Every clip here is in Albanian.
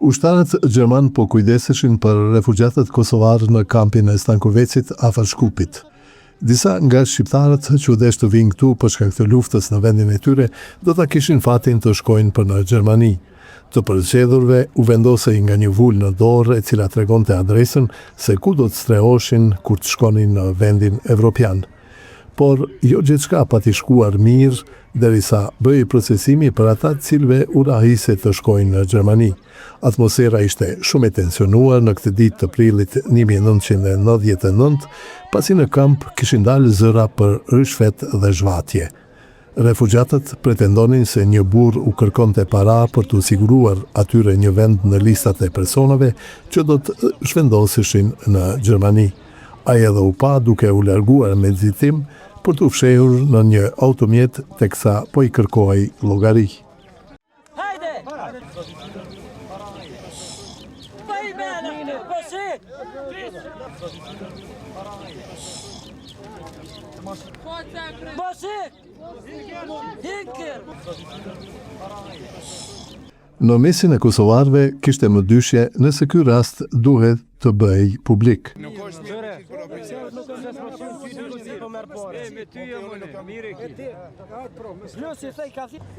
Ushtarët gjerman po kujdeseshin për refugjatët kosovarë në kampin e Stankovecit afër Shkupit. Disa nga shqiptarët që desh të vinë këtu për shkak të luftës në vendin e tyre, do ta kishin fatin të shkojnë për në Gjermani. Të përzgjedhurve u vendosej nga një vulë në dorë e cila tregonte adresën se ku do të strehoshin kur të shkonin në vendin evropian. Por jo gjithçka pati shkuar mirë, derisa bëhej procesimi për ata të cilëve u rahise të shkojnë në Gjermani. Atmosfera ishte shumë e tensionuar në këtë ditë të prillit 1999, pasi në kamp kishin dalë zëra për rishfet dhe zhvatje. Refugjatët pretendonin se një burr u kërkonte para për të siguruar atyre një vend në listat e personave që do të shvendoseshin në Gjermani. Ai edhe u pa duke u larguar me nxitim për të fshehur në një automjet teksa po i kërkohej llogari. Në mesin e kosovarëve kishte më dyshje nëse ky rast duhet të bëhej publik.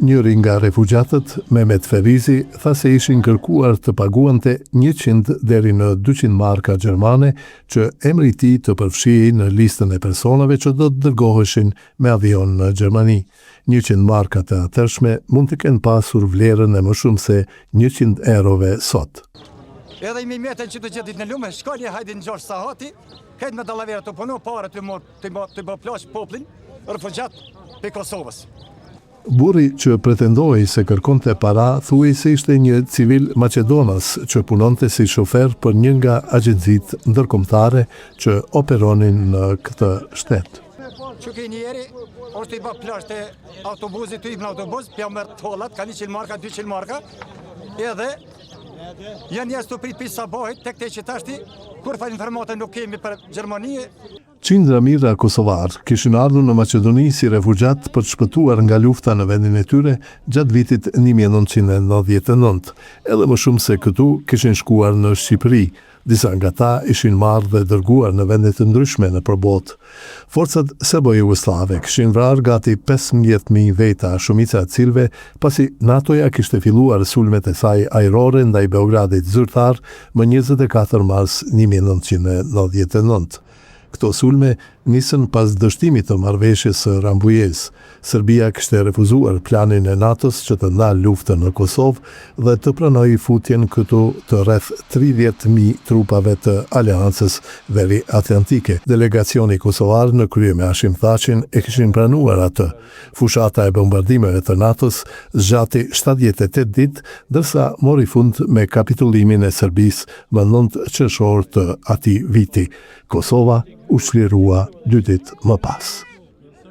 Njëri nga refugjatët, Mehmet Ferizi, tha se ishin kërkuar të paguante 100 deri në 200 marka gjermane që emri i tij të përfshihej në listën e personave që do të dërgoheshin me avion në Gjermani. 100 marka të atërshme mund të kenë pasur vlerën e më shumë se 100 eurove sot. Edhe i mimetën që të gjetit në lume, shkoni hajdi në gjosh sahati, këtë me dalavera të punu, pare të më plash poplin, refugjat për Kosovës. Burri që pretendoi se kërkonte para, thuaj se ishte një civil Macedonas që punonte si shofer për një nga agjencitë ndërkombëtare që operonin në këtë shtet. Që ke njeri, është i ba plash të autobusit, të i në autobus, pja mërë të holat, ka 100 marka, 200 marka, edhe janë jesë të prit për sabahit, tek te që tashti, kur fa informata nuk kemi për Gjermani. Qindra mira kosovarë kishin ardhur në Maqedoni si refugjat për të shpëtuar nga lufta në vendin e tyre gjatë vitit 1999, edhe më shumë se këtu kishin shkuar në Shqipëri. Disa nga ta ishin marrë dhe dërguar në vende të ndryshme në përbot. Forcat serbo-jugoslave kishin vrarë gati 15.000 veta, shumica e cilëve pasi NATO-ja kishte filluar sulmet e saj ajrore ndaj Beogradit zyrtar më 24 mars 1999. Këto sulme nisën pas dështimit të marrëveshjes së Rambujës. Serbia kishte refuzuar planin e NATO-s që të ndalë luftën në Kosovë dhe të pranojë futjen këtu të rreth 30.000 trupave të Aleancës Veriatlantike. Delegacioni kosovar në krye me Hashim Thaqin e kishin pranuar atë. Fushata e bombardimeve të NATO-s zgjati 78 ditë, ndërsa mori fund me kapitulimin e Serbisë më 9 qershor të atij viti. Kosova u shlirua 2 ditë më pas.